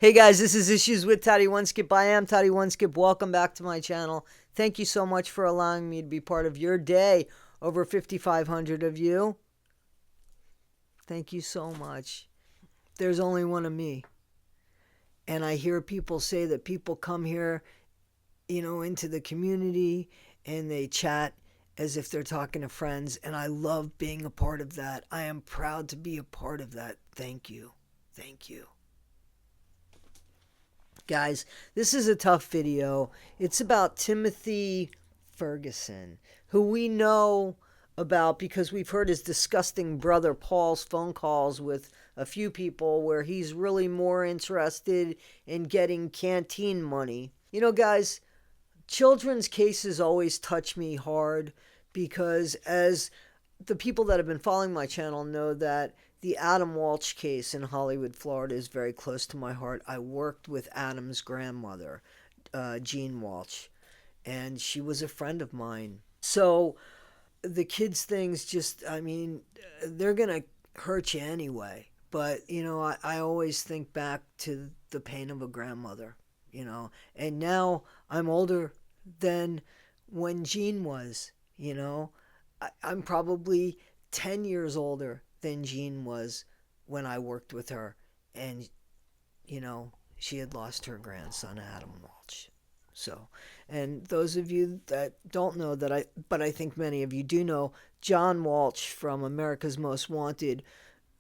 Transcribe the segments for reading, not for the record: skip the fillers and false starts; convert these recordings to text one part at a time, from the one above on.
Hey guys, this is Issues with Toddy One Skip. I am Toddy One Skip. Welcome back to my channel. Thank you so much for allowing me to be part of your day. Over 5,500 of you. Thank you so much. There's only one of me. And I hear people say that people come here, into the community and they chat as if they're talking to friends. And I love being a part of that. I am proud to be a part of that. Thank you. Thank you. Guys, this is a tough video. It's about Timothy Ferguson, who we know about because we've heard his disgusting brother Paul's phone calls with a few people where he's really more interested in getting canteen money. Guys, children's cases always touch me hard because as the people that have been following my channel know that the Adam Walsh case in Hollywood, Florida is very close to my heart. I worked with Adam's grandmother, Jean Walsh, and she was a friend of mine. So the kids' things they're going to hurt you anyway. But, I always think back to the pain of a grandmother, and now I'm older than when Jean was, I'm probably 10 years older than Jean was when I worked with her. And, she had lost her grandson, Adam Walsh. So, and those of you that don't know but I think many of you do know, John Walsh from America's Most Wanted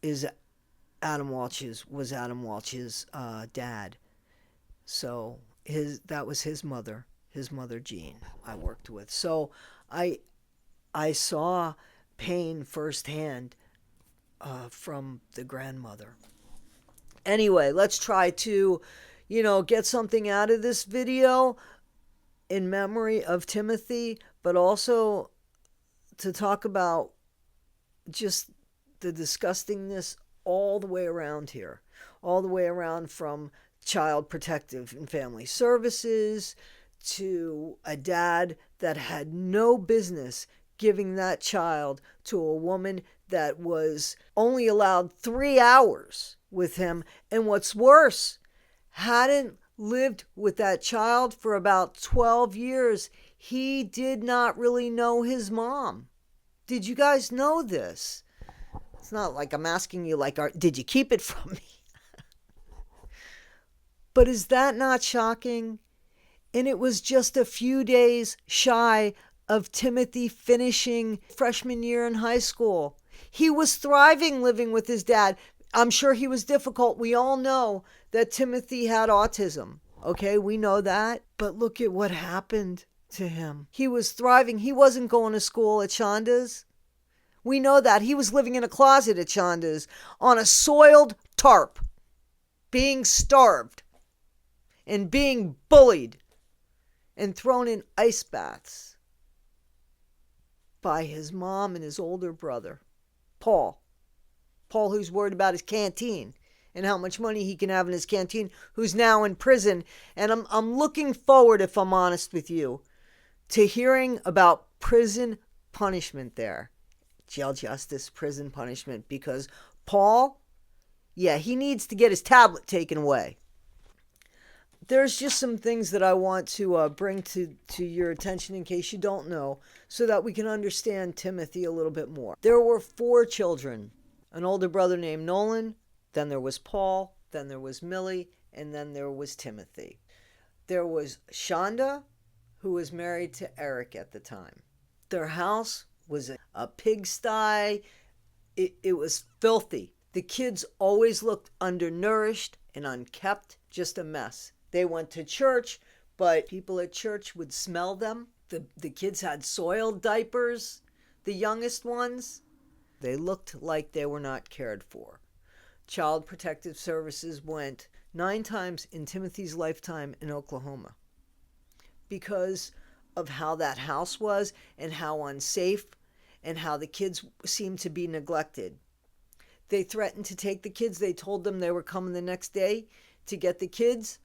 was Adam Walsh's dad. So that was his mother Jean I worked with. So I saw pain firsthand from the grandmother. Anyway, let's try to, get something out of this video in memory of Timothy, but also to talk about just the disgustingness all the way around here, all the way around from Child Protective and Family Services to a dad that had no business giving that child to a woman that was only allowed 3 hours with him. And what's worse, hadn't lived with that child for about 12 years. He did not really know his mom. Did you guys know this? It's not like I'm asking you, did you keep it from me? But is that not shocking? And it was just a few days shy of Timothy finishing freshman year in high school. He was thriving living with his dad. I'm sure he was difficult. We all know that Timothy had autism. Okay, we know that. But look at what happened to him. He was thriving. He wasn't going to school at Shonda's. We know that. He was living in a closet at Shonda's on a soiled tarp, being starved and being bullied and thrown in ice baths by his mom and his older brother, Paul. Paul, who's worried about his canteen and how much money he can have in his canteen, who's now in prison. And I'm looking forward, if I'm honest with you, to hearing about prison punishment there. Jail justice, prison punishment, because Paul, he needs to get his tablet taken away. There's just some things that I want to bring to your attention in case you don't know, so that we can understand Timothy a little bit more. There were 4 children. An older brother named Nolan, then there was Paul, then there was Millie, and then there was Timothy. There was Shonda, who was married to Eric at the time. Their house was a pigsty. It was filthy. The kids always looked undernourished and unkept, just a mess. They went to church, but people at church would smell them. The kids had soiled diapers, the youngest ones. They looked like they were not cared for. Child Protective Services went 9 times in Timothy's lifetime in Oklahoma because of how that house was and how unsafe and how the kids seemed to be neglected. They threatened to take the kids. They told them they were coming the next day to get the kids.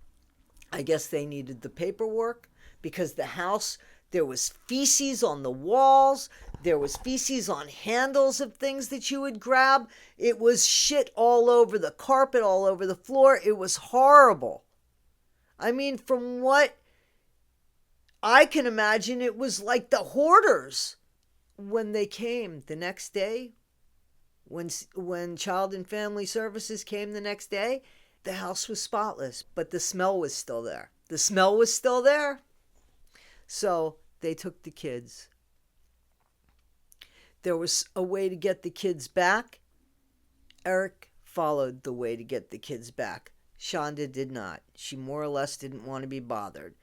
I guess they needed the paperwork because the house, there was feces on the walls. There was feces on handles of things that you would grab. It was shit all over the carpet, all over the floor. It was horrible. I mean, from what I can imagine, it was like the hoarders. When they came the next day, when Child and Family Services came the next day, the house was spotless, but the smell was still there. The smell was still there. So they took the kids. There was a way to get the kids back. Eric followed the way to get the kids back. Shonda did not. She more or less didn't want to be bothered.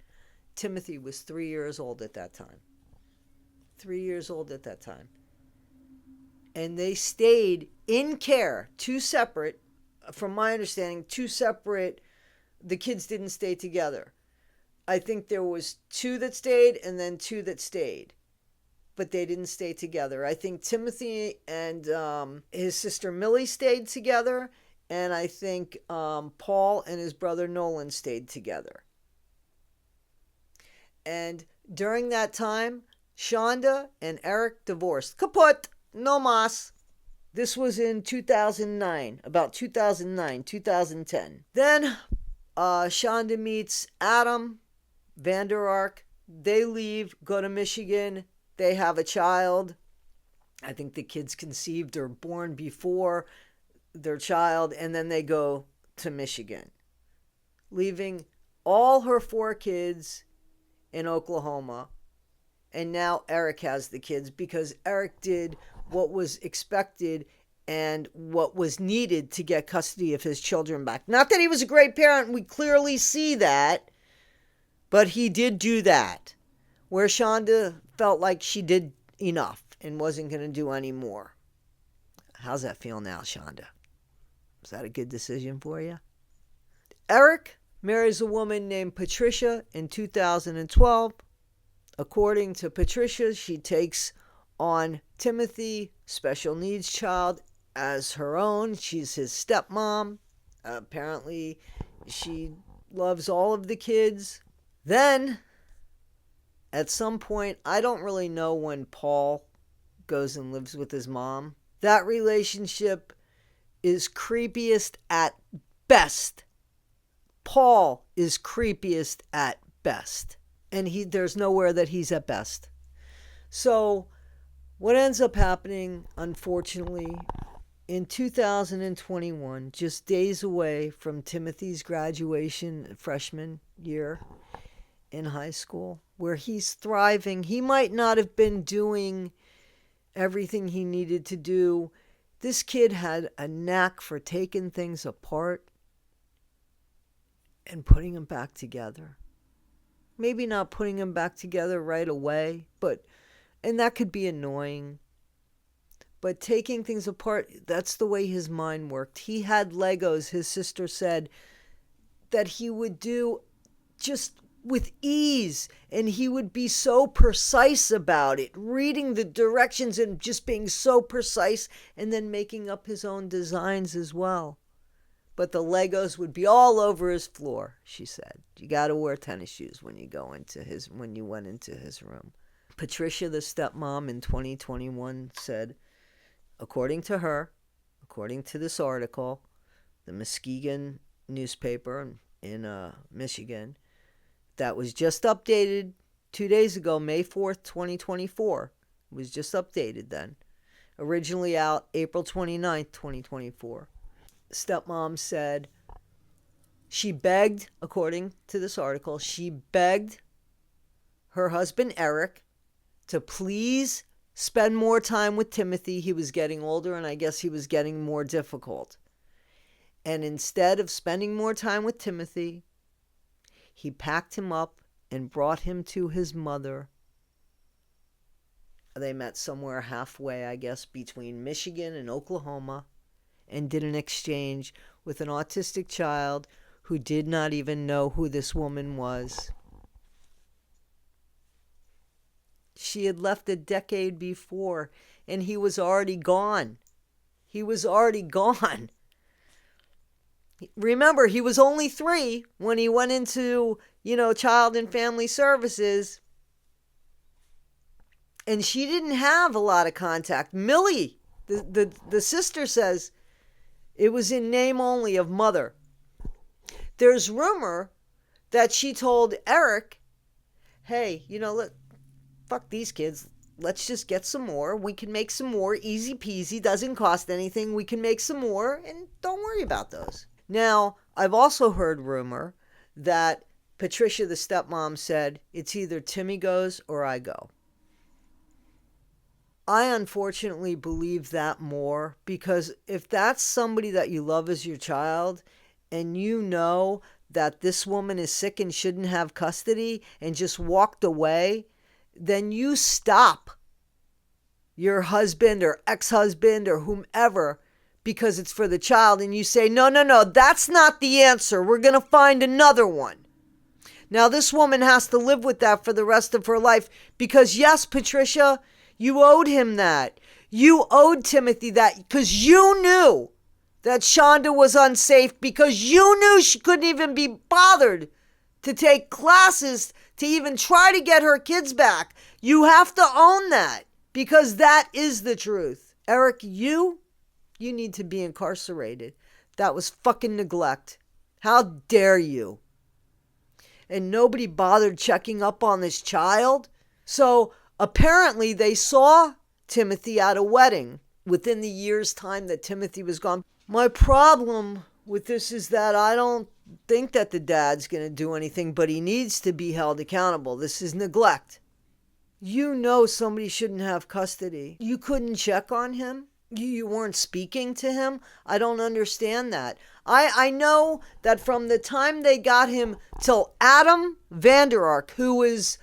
Timothy was 3 years old at that time. 3 years old at that time. And they stayed in care, two separate, from my understanding, the kids didn't stay together. I think there was two that stayed and then two that stayed. But they didn't stay together. I think Timothy and his sister Millie stayed together. And I think Paul and his brother Nolan stayed together. And during that time, Shonda and Eric divorced. Kaput! No mas. This was in 2009. About 2009, 2010. Then Shonda meets Adam Vander Ark. They leave, go to Michigan. They have a child. I think the kid's conceived or born before their child. And then they go to Michigan, leaving all her 4 kids in Oklahoma. And now Eric has the kids because Eric did what was expected and what was needed to get custody of his children back. Not that he was a great parent. We clearly see that. But he did do that. Where Shonda felt like she did enough and wasn't going to do any more. How's that feel now, Shonda? Is that a good decision for you? Eric marries a woman named Patricia in 2012. According to Patricia, she takes on Timothy, special needs child, as her own. She's his stepmom. Apparently, she loves all of the kids. Then, at some point, I don't really know when Paul goes and lives with his mom. That relationship is creepiest at best. Paul is creepiest at best. And there's nowhere that he's at best. So, what ends up happening, unfortunately, in 2021, just days away from Timothy's graduation freshman year in high school, where he's thriving. He might not have been doing everything he needed to do. This kid had a knack for taking things apart and putting them back together. Maybe not putting them back together right away, and that could be annoying. But taking things apart, that's the way his mind worked. He had Legos, his sister said, that he would do just with ease, and he would be so precise about it, reading the directions and just being so precise, and then making up his own designs as well. But the Legos would be all over his floor, she said. You got to wear tennis shoes when you went into his room. Patricia, the stepmom, in 2021 said, according to her, according to this article, the Muskegon newspaper in Michigan, that was just updated 2 days ago, May 4th, 2024. It was just updated then. Originally out April 29th, 2024. Stepmom said she begged, according to this article, she begged her husband Eric to please spend more time with Timothy. He was getting older, and I guess he was getting more difficult. And instead of spending more time with Timothy, he packed him up and brought him to his mother. They met somewhere halfway, I guess, between Michigan and Oklahoma, and did an exchange with an autistic child who did not even know who this woman was. She had left a decade before, and he was already gone. He was already gone. Remember, he was only 3 when he went into, Child and Family Services. And she didn't have a lot of contact. Millie, the sister, says it was in name only of mother. There's rumor that she told Eric, hey, fuck these kids. Let's just get some more. We can make some more. Easy peasy. Doesn't cost anything. We can make some more. And don't worry about those. Now, I've also heard rumor that Patricia, the stepmom, said, it's either Timmy goes or I go. I unfortunately believe that more, because if that's somebody that you love as your child and you know that this woman is sick and shouldn't have custody and just walked away, then you stop your husband or ex-husband or whomever because it's for the child, and you say, no, that's not the answer. We're going to find another one. Now, this woman has to live with that for the rest of her life because, yes, Patricia, you owed him that. You owed Timothy that because you knew that Shonda was unsafe, because you knew she couldn't even be bothered to take classes to even try to get her kids back. You have to own that because that is the truth. Eric, you need to be incarcerated. That was fucking neglect. How dare you? And nobody bothered checking up on this child. So apparently they saw Timothy at a wedding within the year's time that Timothy was gone. My problem with this is that I don't think that the dad's going to do anything, but he needs to be held accountable. This is neglect. You know somebody shouldn't have custody. You couldn't check on him. You weren't speaking to him. I don't understand that. I know that from the time they got him till Adam Vander Ark, who is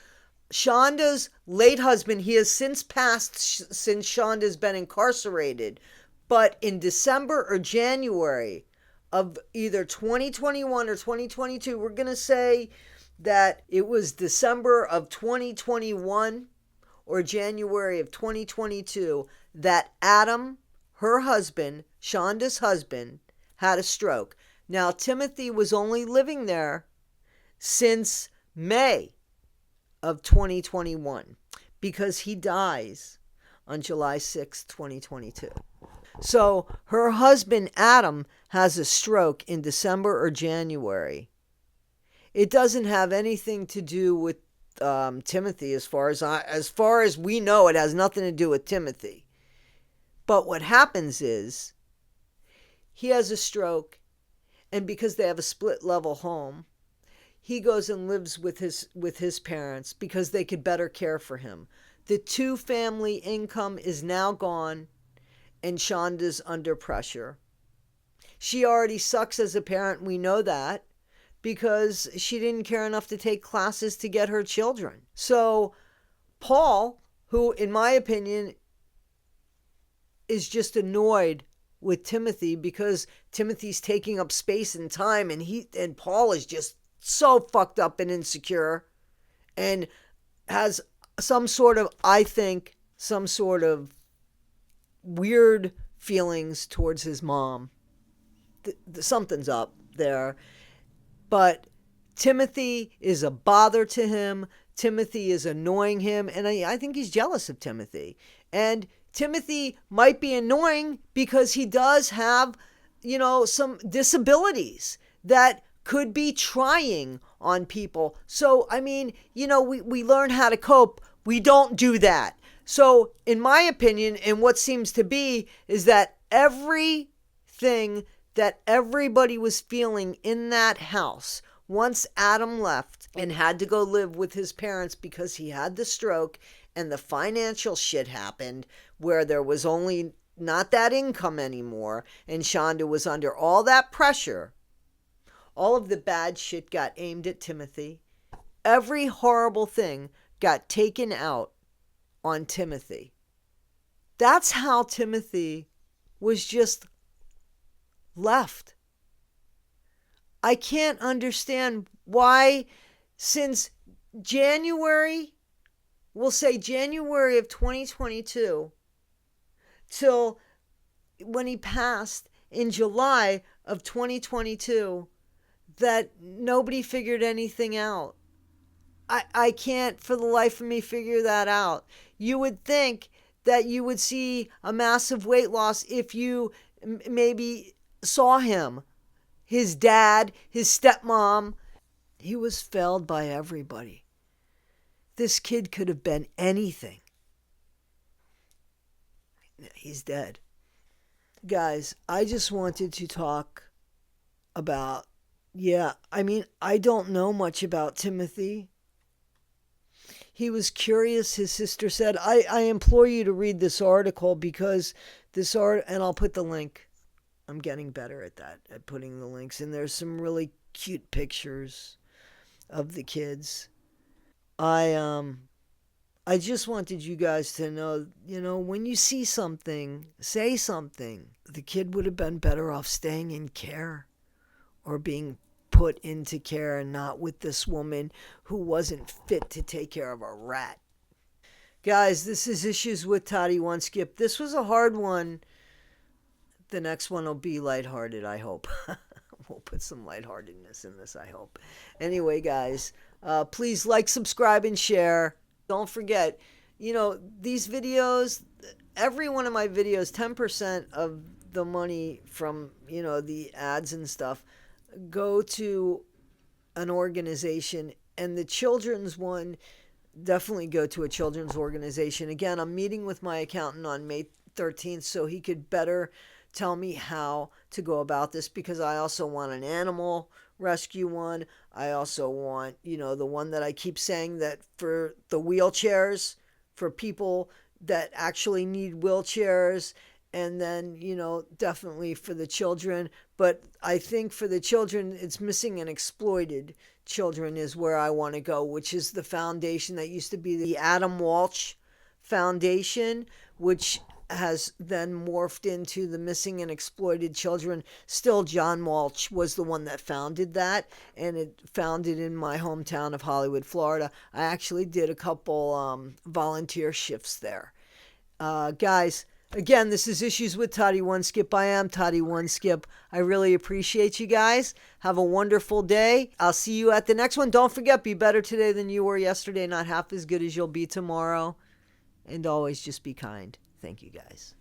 Shonda's late husband, he has since passed since Shonda's been incarcerated. But in December or January of either 2021 or 2022, we're going to say that it was December of 2021 or January of 2022 that Adam, her husband, Shonda's husband, had a stroke. Now, Timothy was only living there since May of 2021 because he dies on July 6, 2022. So her husband, Adam, has a stroke in December or January. It doesn't have anything to do with Timothy as far as we know. It has nothing to do with Timothy. But what happens is he has a stroke, and because they have a split level home, he goes and lives with his parents because they could better care for him. The 2-family income is now gone, and Shonda's under pressure. She already sucks as a parent, we know that, because she didn't care enough to take classes to get her children. So Paul, who in my opinion is just annoyed with Timothy because Timothy's taking up space and time, and Paul is just so fucked up and insecure and has some sort of weird feelings towards his mom. Something's up there. But Timothy is a bother to him. Timothy is annoying him. And I think he's jealous of Timothy. And Timothy might be annoying because he does have, some disabilities that could be trying on people. So, we learn how to cope. We don't do that. So, in my opinion, and what seems to be, is that everything that everybody was feeling in that house once Adam left and had to go live with his parents because he had the stroke and the financial shit happened where there was only not that income anymore and Shonda was under all that pressure. All of the bad shit got aimed at Timothy. Every horrible thing got taken out on Timothy. That's how Timothy was just left. I can't understand why since January, we'll say January of 2022, till when he passed in July of 2022, that nobody figured anything out. I can't for the life of me figure that out. You would think that you would see a massive weight loss if you maybe saw him, his dad, his stepmom. He was failed by everybody. This kid could have been anything. He's dead. Guys, I just wanted to talk about, yeah, I mean, I don't know much about Timothy. He was curious. His sister said, I implore you to read this article because this art, and I'll put the link. I'm getting better at that, at putting the links. And there's some really cute pictures of the kids. I just wanted you guys to know, when you see something, say something. The kid would have been better off staying in care or being put into care and not with this woman who wasn't fit to take care of a rat. Guys, this is Issues with Toddy One Skip. This was a hard one. The next one will be lighthearted, I hope. We'll put some lightheartedness in this, I hope. Anyway, guys, please like, subscribe, and share. Don't forget, these videos, every one of my videos, 10% of the money from, the ads and stuff go to an organization, and the children's one definitely go to a children's organization. Again, I'm meeting with my accountant on May 13th so he could better tell me how to go about this, because I also want an animal rescue one. I also want, the one that I keep saying, that for the wheelchairs, for people that actually need wheelchairs, and then, definitely for the children. But I think for the children, it's missing and exploited children is where I want to go, which is the foundation that used to be the Adam Walsh Foundation, which has then morphed into the Missing and Exploited Children. Still, John Walsh was the one that founded that, and it founded in my hometown of Hollywood, Florida. I actually did a couple volunteer shifts there. Guys, again, this is Issues with Toddy One Skip. I am Toddy One Skip. I really appreciate you guys. Have a wonderful day. I'll see you at the next one. Don't forget, be better today than you were yesterday, not half as good as you'll be tomorrow. And always just be kind. Thank you, guys.